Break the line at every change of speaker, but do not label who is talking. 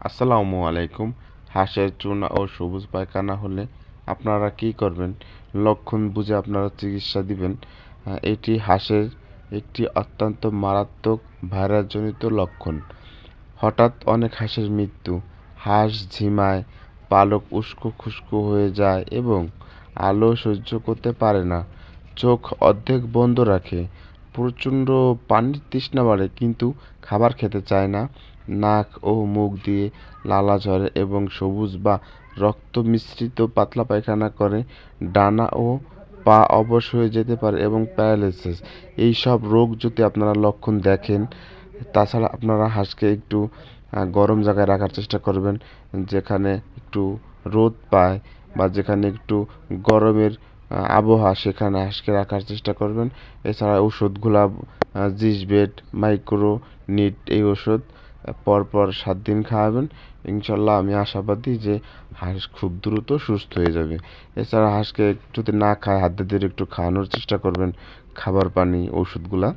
আসসালামু আলাইকুম। হাঁসের চুনা ও সবুজ পায়খানা হলে আপনারা কি করবেন? লক্ষণ বুঝে আপনারা চিকিৎসা দিবেন। এটি হাঁসের একটি অত্যন্ত মারাত্মক ভাইরাসজনিত লক্ষণ। হঠাৎ অনেক হাঁসের মৃত্যু, হাঁস ঝিমায়, পালক উস্কো খুস্কো হয়ে যায় এবং আলো সহ্য করতে পারে না, চোখ অর্ধেক বন্ধ রাখে, প্রচণ্ড পানির তৃষ্ণা বাড়ে কিন্তু খাবার খেতে চায় না, নাক ও মুখ দিয়ে লালা ঝরে এবং সবুজ বা রক্ত মিশ্রিত পাতলা পায়খানা করে, ডানা ও পা অবশ হয়ে যেতে পারে এবং প্যারালাইসিস। এই সব রোগ যদি আপনারা লক্ষণ দেখেন, তাছাড়া আপনারা হাঁসকে একটু গরম জায়গায় রাখার চেষ্টা করবেন, যেখানে একটু রোদ পায় বা যেখানে একটু গরমের আবহাওয়া, সেখানে হাঁসকে রাখার চেষ্টা করবেন। এছাড়া ওষুধগুলা জিসবেট, মাইক্রো নিট এই ওষুধ পরপর 7 দিন খাওয়াবেন। ইনশাল্লাহ আমি আশাবাদী যে হাঁস খুব দ্রুত সুস্থ হয়ে যাবে। এছাড়া হাঁসকে যদি না খায়, হাতে ধরে একটু খাওয়ানোর চেষ্টা করবেন খাবার, পানি, ওষুধগুলা।